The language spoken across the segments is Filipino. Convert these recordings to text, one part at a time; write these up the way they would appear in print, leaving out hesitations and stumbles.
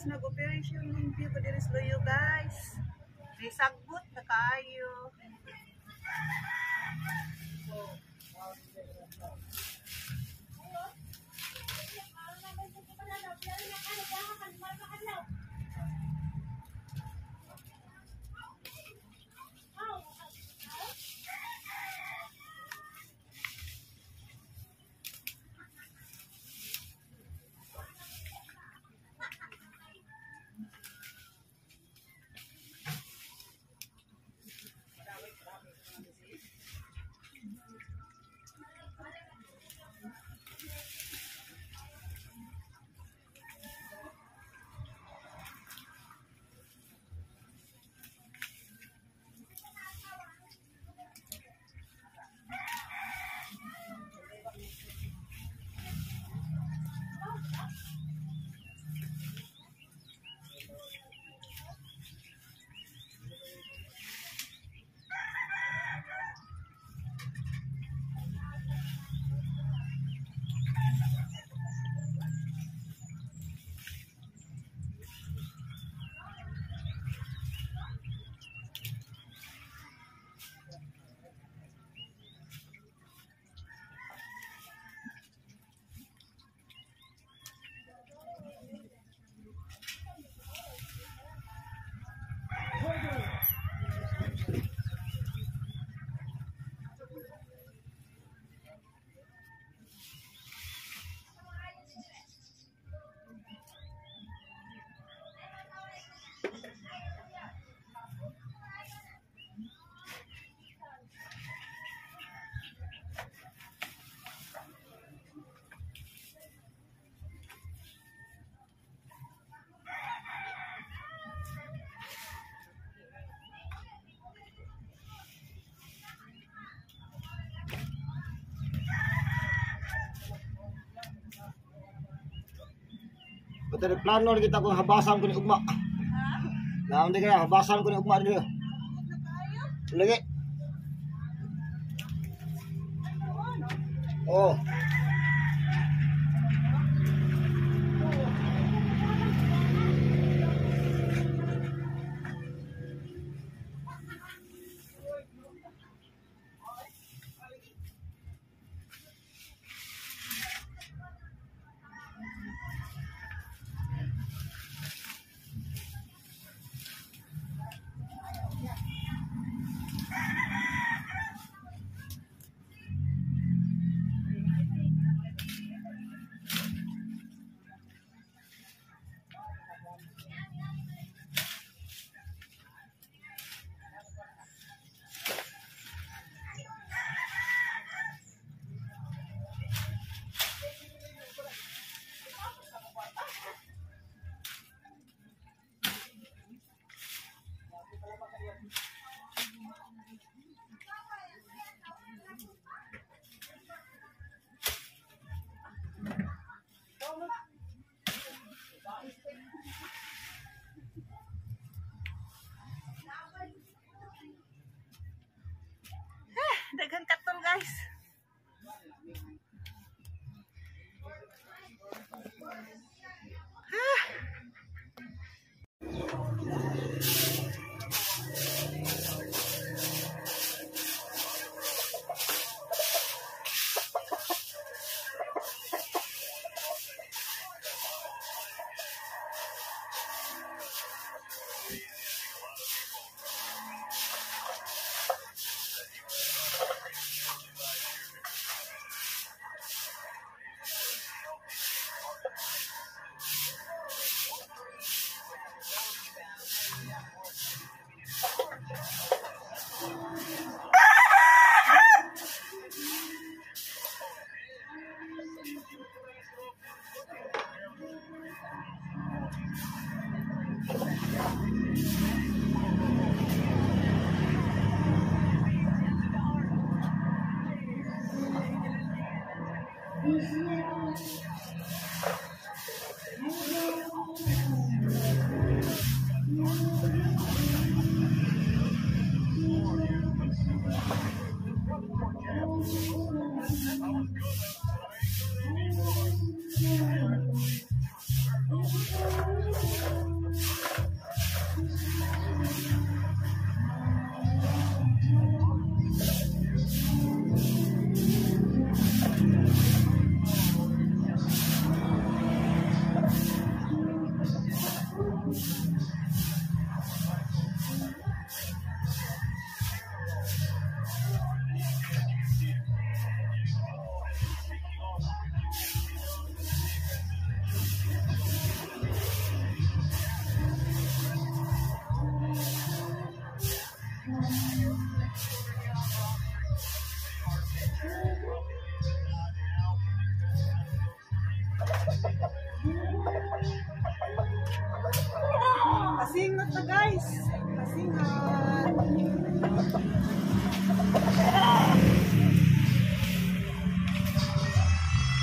guys, nag-operation limpyo ko diri sa Loyo guys. May sagbot na kaayo. Betul plano kita kung habasan ko ni ugma. Naon di kaya habasan ko ni ugma dito. Lagi. Oh. Pasingot.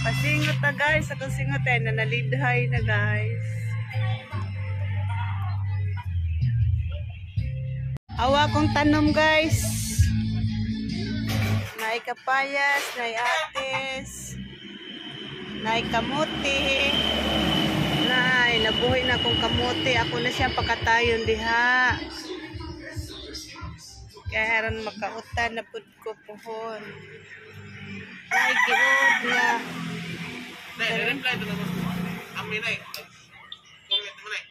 Pasingot na guys. Akong singot ay nanalidhay na guys. Awa kong tanom guys. Naay kapayas, naay atis, naay kamuti. Naay, nabuhay na akong kamuti. Ako na siya pagkatayon diha. Kaya haran makautan na pud ko pohon. Naay giod nga. Reply to naman mo. Kami na eh. Comment mo na eh.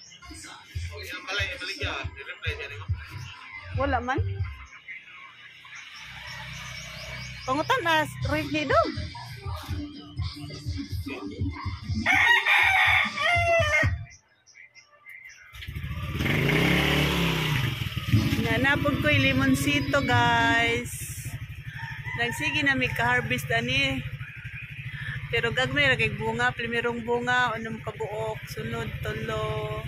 O yung balay, balik ya. Reply siya rin mo. Wala man. Pangutan na ready dong. Nanapod ko yung limonsito guys. Nagsige na may ka-harvest ani. Pero gagmay ra kay bunga, primerong bunga, unong kabuok, sunod tulo.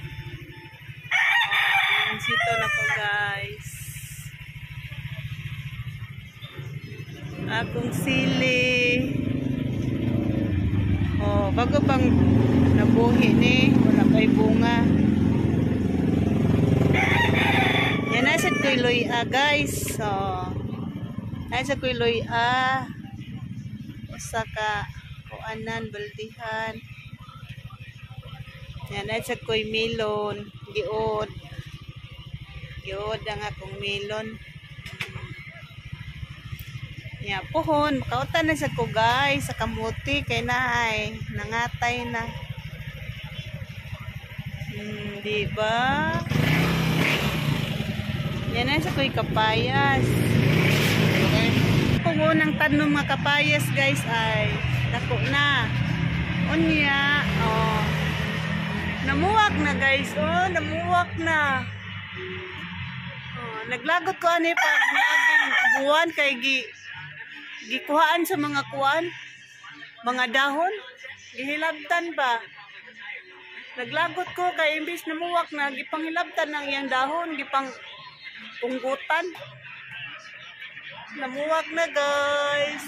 Limonsito na ko guys. Akong sili. Oh, bago pang nabuhi ni, wala kay bunga. Yan nasa ko'y loya guys. So, nasa ko'y loya. Usa ka kuanan, baldihan. Yan nasa ko'y melon. Giod. Giod ang akong melon. Ya, pohon, makautan na sa ko guys, sa kamuti, kay naay, nangatay na. Diba? Yan na sa ko'y kapayas. Kung unang tanom mga kapayas guys ay, dako na. Unya, oh. Namuwak na guys, oh, namuwak na. Oh, naglagot ko ani pag naging buwan kay gikuhaan sa mga kuan, mga dahon, gihilabtan ba. Naglagot ko kay imbis na muwak na gipanghilabtan ng iyang dahon, gipang punggutan. Namuwak na guys.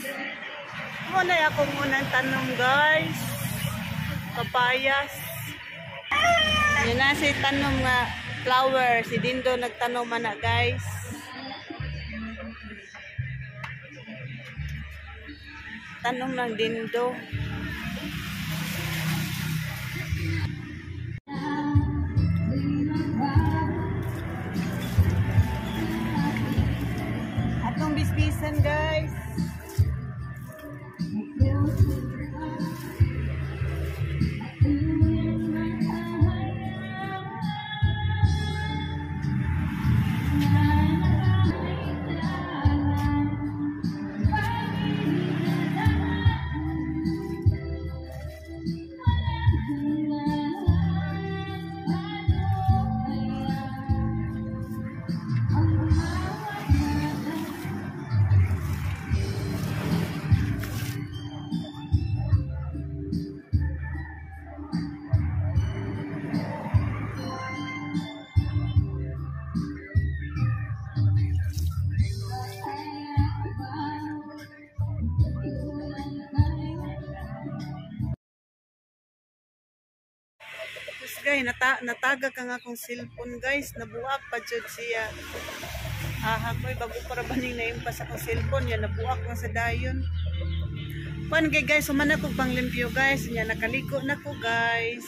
Muna akong unang tanong guys. Kapayas. Yan na si tanong nga flower, si Dindo nagtanong man na guys. Tanong ng Dindo. Atong bisbisan guys. Guys, nataga ka nga akong cellphone guys, nabuak pa jud siya. Ko'y bago para baning naimpas akong cellphone, yan nabuak na sa dayon. Kuan guys, humana ko pang limpyo guys, nya nakaligo na ko guys.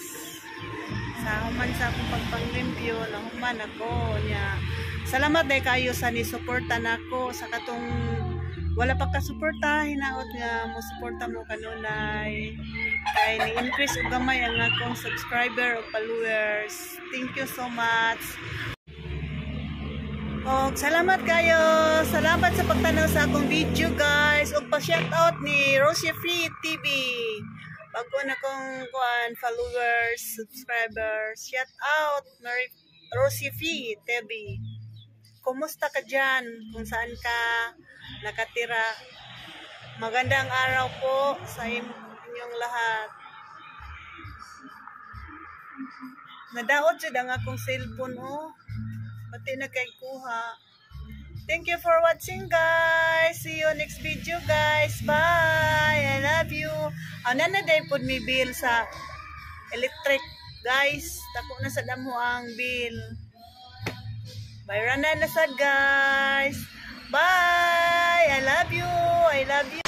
Sa human sa akong pagpanglimpyo, nahuman ako nya. Salamat day kayo sa ni-suporta nako sa katong wala pa ka-suporta, hinaot nga mo suporta mo kanunay. Kay ni-increase og gamay ang akong subscriber o followers. Thank you so much. Og salamat kayo. Salamat sa pagtanaw sa akong video guys. Og pa-shoutout ni Rosie Free TV. Bago na kong followers, subscribers. Shout out Rosie Free TV. Kumusta ka dyan? Kung saan ka nakatira? Magandang araw po sa inyong lahat. Nadaot siya ang akong cellphone oh. Pati na kay kuha. Thank you for watching, guys. See you next video, guys. Bye. I love you. Ano na day pud mi bill sa electric, guys. Tako na sa damo ang bill. Bye na sad, guys. Bye. I love you. I love you.